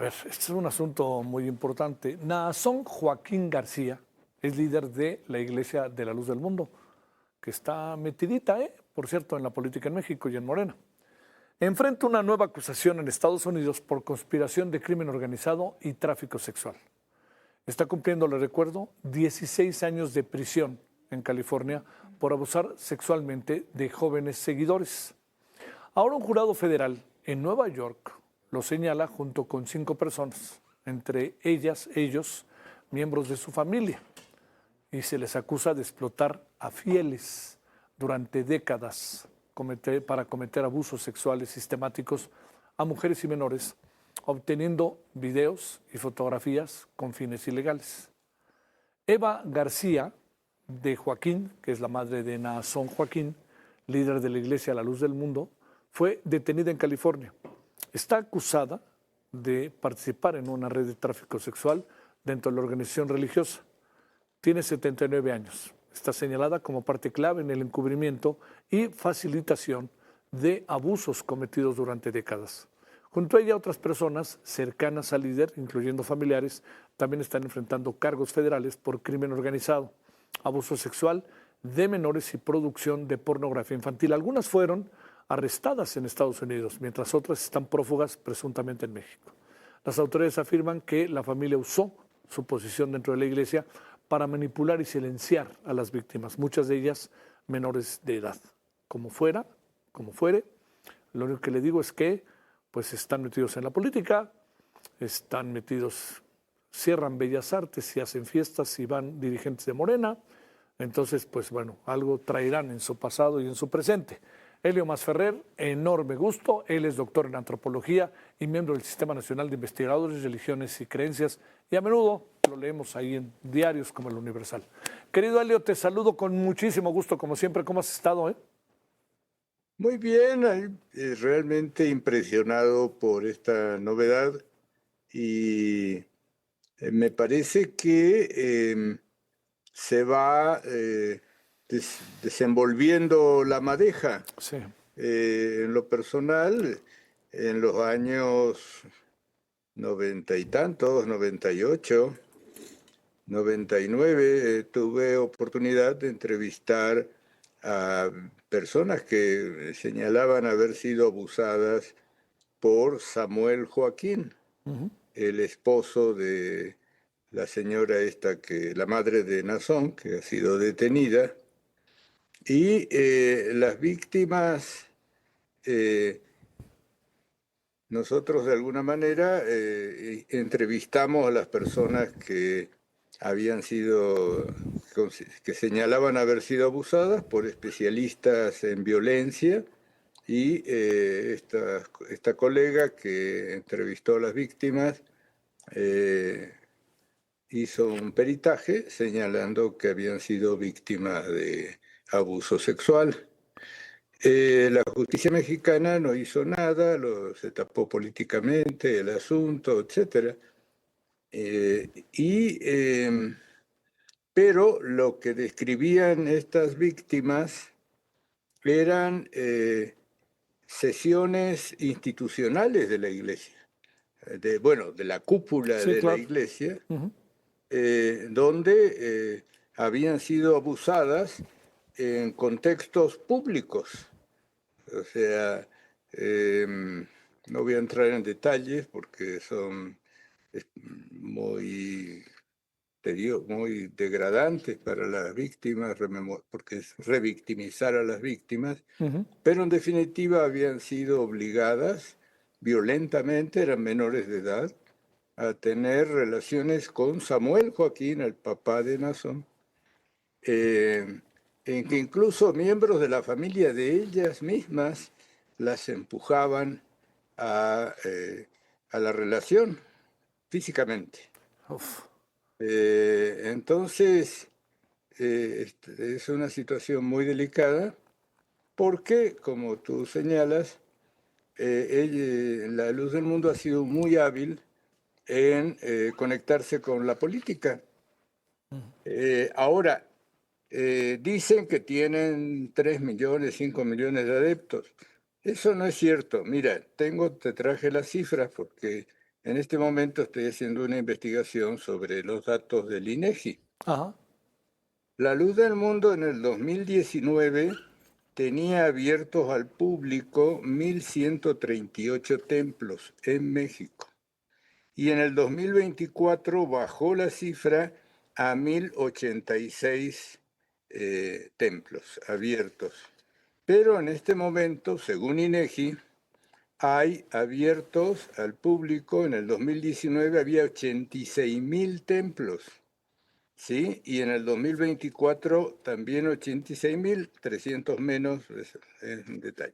ver, este es un asunto muy importante. Naasón Joaquín García es líder de la Iglesia de la Luz del Mundo, que está metidita, por cierto, en la política en México y en Morena. Enfrenta una nueva acusación en Estados Unidos por conspiración de crimen organizado y tráfico sexual. Está cumpliendo, le recuerdo, 16 años de prisión en California por abusar sexualmente de jóvenes seguidores. Ahora un jurado federal en Nueva York lo señala junto con 5 personas, entre ellos, miembros de su familia, y se les acusa de explotar a fieles durante décadas para cometer abusos sexuales sistemáticos a mujeres y menores, obteniendo videos y fotografías con fines ilegales. Eva García de Joaquín, que es la madre de Naasón Joaquín, líder de la Iglesia La Luz del Mundo, fue detenida en California. Está acusada de participar en una red de tráfico sexual dentro de la organización religiosa. Tiene 79 años. Está señalada como parte clave en el encubrimiento y facilitación de abusos cometidos durante décadas. Junto a ella, otras personas cercanas al líder, incluyendo familiares, también están enfrentando cargos federales por crimen organizado, abuso sexual de menores y producción de pornografía infantil. Algunas fueron arrestadas en Estados Unidos, mientras otras están prófugas presuntamente en México. Las autoridades afirman que la familia usó su posición dentro de la iglesia para manipular y silenciar a las víctimas, muchas de ellas menores de edad. Como fuere, lo único que le digo es que pues están metidos en la política, están metidos, cierran bellas artes y hacen fiestas y van dirigentes de Morena. Entonces, pues bueno, algo traerán en su pasado y en su presente. Helio Masferrer, enorme gusto. Él es doctor en antropología y miembro del Sistema Nacional de Investigadores, Religiones y Creencias. Y a menudo lo leemos ahí en diarios como El Universal. Querido Helio, te saludo con muchísimo gusto, como siempre. ¿Cómo has estado? Muy bien, realmente impresionado por esta novedad y me parece que se va desenvolviendo la madeja. Sí. En lo personal, en los años 90 y tantos, 98, 99, tuve oportunidad de entrevistar a personas que señalaban haber sido abusadas por Samuel Joaquín, el esposo de la señora esta, la madre de Naasón, que ha sido detenida. Y las víctimas, nosotros de alguna manera entrevistamos a las personas que que señalaban haber sido abusadas por especialistas en violencia, y esta colega que entrevistó a las víctimas hizo un peritaje señalando que habían sido víctimas de abuso sexual. La justicia mexicana no hizo nada, se tapó políticamente el asunto, etc. Pero lo que describían estas víctimas eran sesiones institucionales de la iglesia, de la cúpula Sí, de la claro. iglesia, donde habían sido abusadas en contextos públicos. O sea, no voy a entrar en detalles porque son muy degradantes para las víctimas, porque es revictimizar a las víctimas, pero en definitiva habían sido obligadas violentamente, eran menores de edad, a tener relaciones con Samuel Joaquín, el papá de Naasón, en que incluso miembros de la familia de ellas mismas las empujaban a la relación físicamente. Entonces, es una situación muy delicada porque, como tú señalas, la Luz del Mundo ha sido muy hábil en conectarse con la política. Ahora, dicen que tienen 3 millones, 5 millones de adeptos. Eso no es cierto. Mira, te traje las cifras porque En este momento estoy haciendo una investigación sobre los datos del INEGI. Ajá. La Luz del Mundo en el 2019 tenía abiertos al público 1.138 templos en México. Y en el 2024 bajó la cifra a 1.086 templos abiertos. Pero en este momento, según INEGI, hay abiertos al público, en el 2019 había 86.000 templos, ¿sí? Y en el 2024 también 86.000, 300 menos, es un detalle.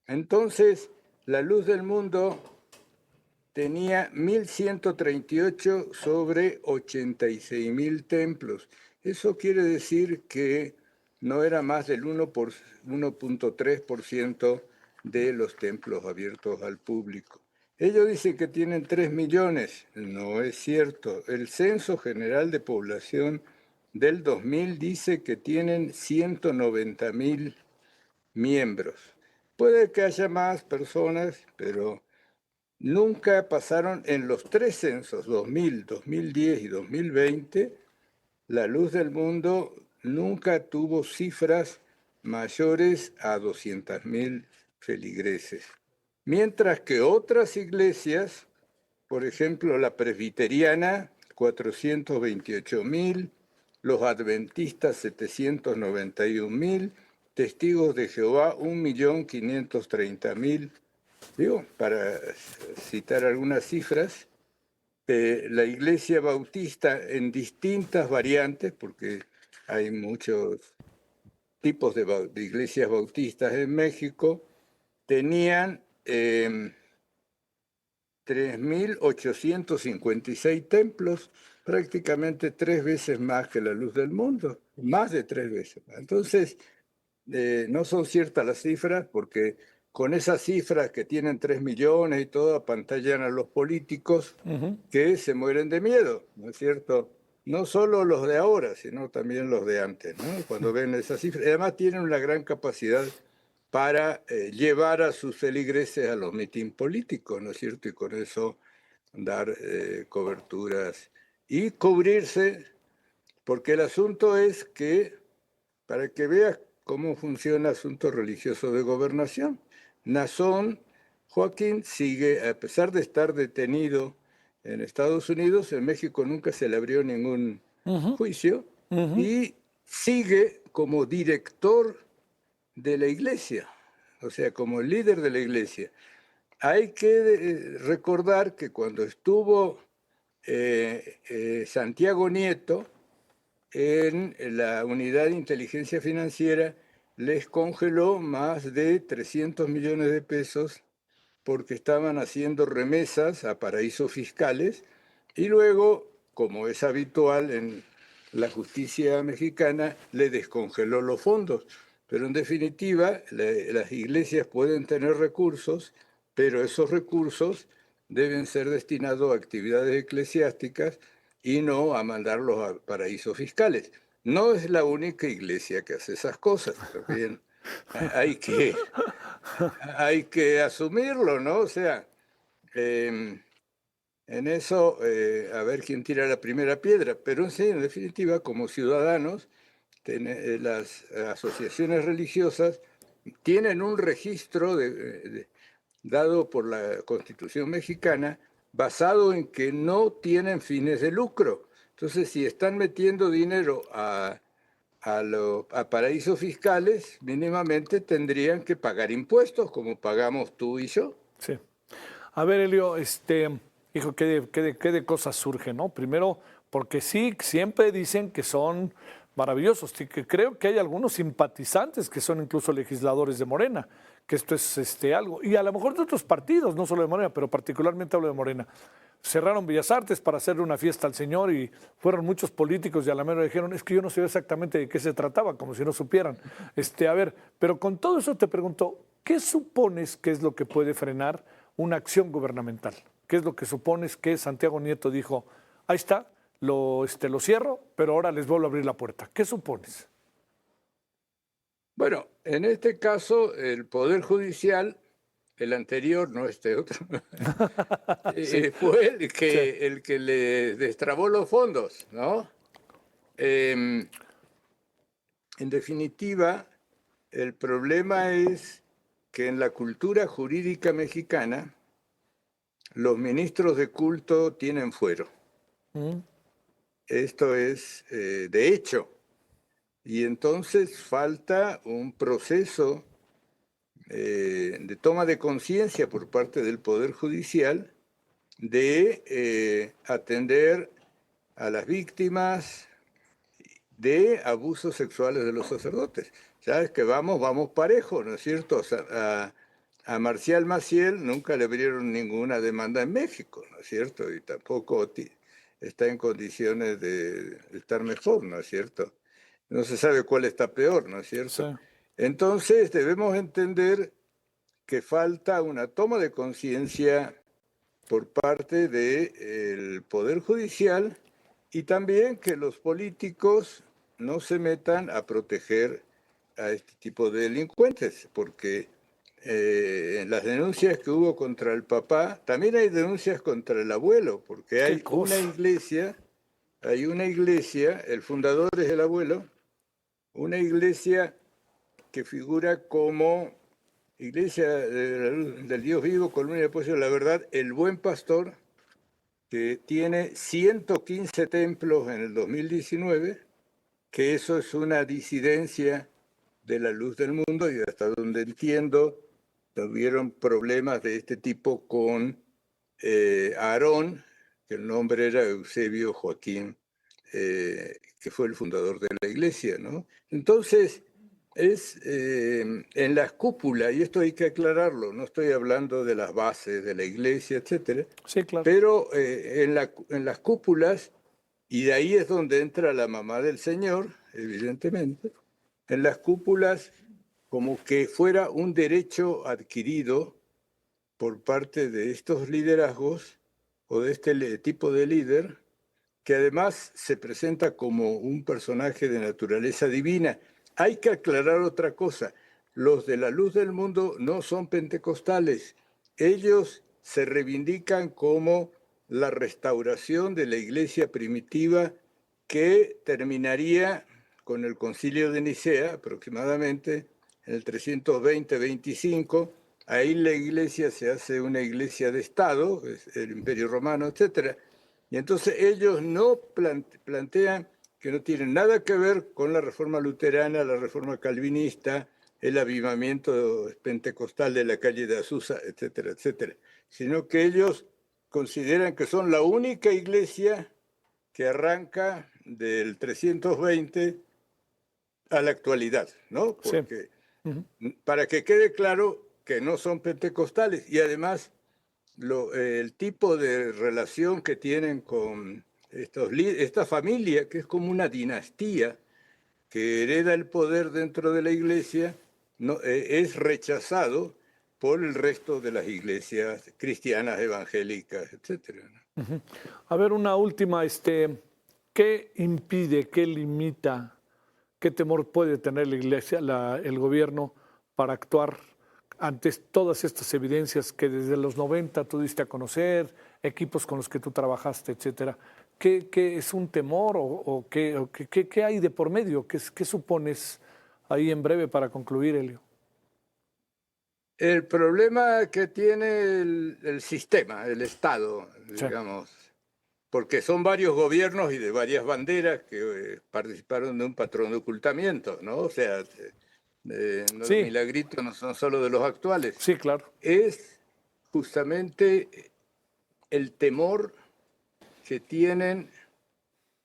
Entonces, la Luz del Mundo tenía 1.138 sobre 86.000 templos. Eso quiere decir que no era más del 1.3% de los templos abiertos al público. Ellos dicen que tienen 3 millones. No es cierto. El Censo General de Población del 2000 dice que tienen 190.000 miembros. Puede que haya más personas, pero nunca pasaron en los 3 censos, 2000, 2010 y 2020, la Luz del Mundo nunca tuvo cifras mayores a 200.000 feligreses. Mientras que otras iglesias, por ejemplo la presbiteriana, 428.000, los adventistas 791.000, testigos de Jehová 1.530.000. Digo, para citar algunas cifras, la Iglesia Bautista en distintas variantes, porque hay muchos tipos de iglesias bautistas en México, tenían 3.856 templos, prácticamente 3 veces más que la Luz del Mundo, más de 3 veces más. Entonces, no son ciertas las cifras, porque con esas cifras que tienen 3 millones y todo, apantallan a los políticos que se mueren de miedo, ¿no es cierto? No solo los de ahora, sino también los de antes, ¿no? Cuando ven esas cifras. Además tienen una gran capacidad para llevar a sus feligreses a los mitines políticos, ¿no es cierto? Y con eso dar coberturas y cubrirse, porque el asunto es que, para que veas cómo funciona el asunto religioso de gobernación, Nazón Joaquín sigue, a pesar de estar detenido en Estados Unidos, en México nunca se le abrió ningún juicio, y sigue como director de la iglesia, o sea, como líder de la iglesia. Hay que recordar que cuando estuvo Santiago Nieto en la unidad de inteligencia financiera, les congeló más de 300 millones de pesos porque estaban haciendo remesas a paraísos fiscales, y luego, como es habitual en la justicia mexicana, le descongeló los fondos. Pero en definitiva, las iglesias pueden tener recursos, pero esos recursos deben ser destinados a actividades eclesiásticas y no a mandarlos a paraísos fiscales. No es la única iglesia que hace esas cosas, también hay que asumirlo, ¿no? O sea, en eso, a ver quién tira la primera piedra, pero sí, en definitiva, como ciudadanos, las asociaciones religiosas tienen un registro dado por la Constitución mexicana basado en que no tienen fines de lucro. Entonces, si están metiendo dinero a paraísos fiscales, mínimamente tendrían que pagar impuestos, como pagamos tú y yo. Sí. A ver, Elio, hijo, qué de cosas surgen, ¿no? Primero, porque sí, siempre dicen que son maravillosos, y que creo que hay algunos simpatizantes que son incluso legisladores de Morena, que esto es algo, y a lo mejor de otros partidos, no solo de Morena, pero particularmente hablo de Morena. Cerraron Bellas Artes para hacerle una fiesta al señor y fueron muchos políticos y a la mera dijeron, es que yo no sé exactamente de qué se trataba, como si no supieran. A ver, pero con todo eso te pregunto, ¿qué supones que es lo que puede frenar una acción gubernamental? ¿Qué es lo que supones que Santiago Nieto dijo? Ahí está, lo cierro, pero ahora les vuelvo a abrir la puerta. ¿Qué supones? Bueno, en este caso, el Poder Judicial el anterior, no este otro, fue Sí. el que le destrabó los fondos, ¿no? En definitiva, el problema es que en la cultura jurídica mexicana los ministros de culto tienen fuero. Mm. Esto es de hecho. Y entonces falta un proceso de toma de conciencia por parte del Poder Judicial de atender a las víctimas de abusos sexuales de los sacerdotes. Sabes que vamos parejo, ¿no es cierto? O sea, a Marcial Maciel nunca le abrieron ninguna demanda en México, ¿no es cierto? Y tampoco está en condiciones de estar mejor, ¿no es cierto? No se sabe cuál está peor, ¿no es Sí. cierto? Entonces debemos entender que falta una toma de conciencia por parte del Poder Judicial y también que los políticos no se metan a proteger a este tipo de delincuentes, porque en las denuncias que hubo contra el papá, también hay denuncias contra el abuelo, porque Qué cosa. hay una iglesia, el fundador es el abuelo, una iglesia que figura como Iglesia del Dios Vivo, Columna y Apoyo de la Verdad, el Buen Pastor, que tiene 115 templos en el 2019, que eso es una disidencia de la Luz del Mundo y hasta donde entiendo tuvieron problemas de este tipo con Aarón, que el nombre era Eusebio Joaquín, que fue el fundador de la iglesia, ¿no? Entonces, es en las cúpulas, y esto hay que aclararlo, no estoy hablando de las bases de la iglesia, etcétera, Sí, claro. pero en las cúpulas, y de ahí es donde entra la mamá del Señor, evidentemente, en las cúpulas como que fuera un derecho adquirido por parte de estos liderazgos o de este tipo de líder, que además se presenta como un personaje de naturaleza divina. Hay que aclarar otra cosa, los de la Luz del Mundo no son pentecostales, ellos se reivindican como la restauración de la iglesia primitiva que terminaría con el Concilio de Nicea aproximadamente en el 320-25. Ahí la iglesia se hace una iglesia de Estado, el Imperio Romano, etcétera. Y entonces ellos no plantean que no tienen nada que ver con la reforma luterana, la reforma calvinista, el avivamiento pentecostal de la calle de Azusa, etcétera, etcétera, sino que ellos consideran que son la única iglesia que arranca del 320 a la actualidad, ¿no? Sí. Porque para que quede claro que no son pentecostales y además el tipo de relación que tienen con esta familia, que es como una dinastía que hereda el poder dentro de la iglesia, no, es rechazado por el resto de las iglesias cristianas, evangélicas, etc. A ver, una última, ¿qué impide, qué limita, qué temor puede tener la iglesia, el gobierno para actuar ante todas estas evidencias que desde los 90 tú diste a conocer, equipos con los que tú trabajaste, etcétera? ¿Qué es un temor o qué hay de por medio? ¿Qué supones ahí en breve para concluir, Elio? El problema que tiene el sistema, el Estado, Sí. digamos, porque son varios gobiernos y de varias banderas que participaron de un patrón de ocultamiento, ¿no? O sea, los Sí, milagritos no son solo de los actuales. sí, claro. Es justamente el temor que tienen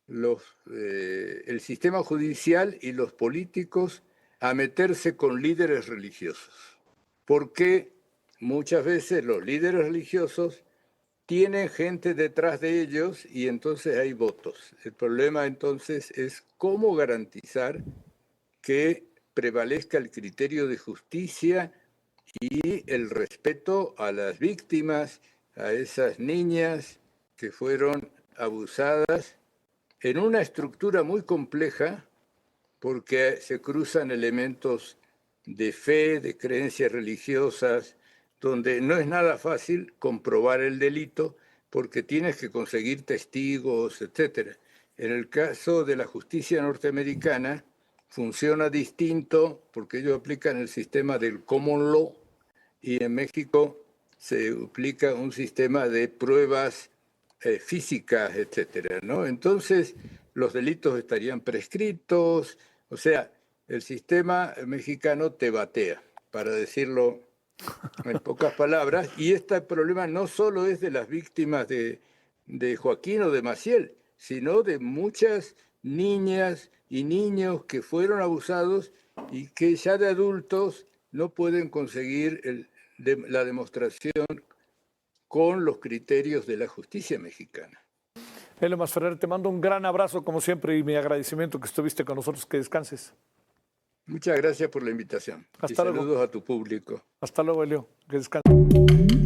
el sistema judicial y los políticos a meterse con líderes religiosos. Porque muchas veces los líderes religiosos tienen gente detrás de ellos y entonces hay votos. El problema entonces es cómo garantizar que prevalezca el criterio de justicia y el respeto a las víctimas, a esas niñas que fueron abusadas en una estructura muy compleja porque se cruzan elementos de fe, de creencias religiosas, donde no es nada fácil comprobar el delito porque tienes que conseguir testigos, etc. En el caso de la justicia norteamericana funciona distinto porque ellos aplican el sistema del common law y en México se aplica un sistema de pruebas físicas, etcétera, ¿no? Entonces, los delitos estarían prescritos, o sea, el sistema mexicano te batea, para decirlo en pocas palabras, y este problema no solo es de las víctimas de Joaquín o de Maciel, sino de muchas niñas y niños que fueron abusados y que ya de adultos no pueden conseguir la demostración con los criterios de la justicia mexicana. Helio Masferrer, te mando un gran abrazo como siempre y mi agradecimiento que estuviste con nosotros, que descanses. Muchas gracias por la invitación. Hasta luego. Saludos a tu público. Hasta luego, Helio, que descanses.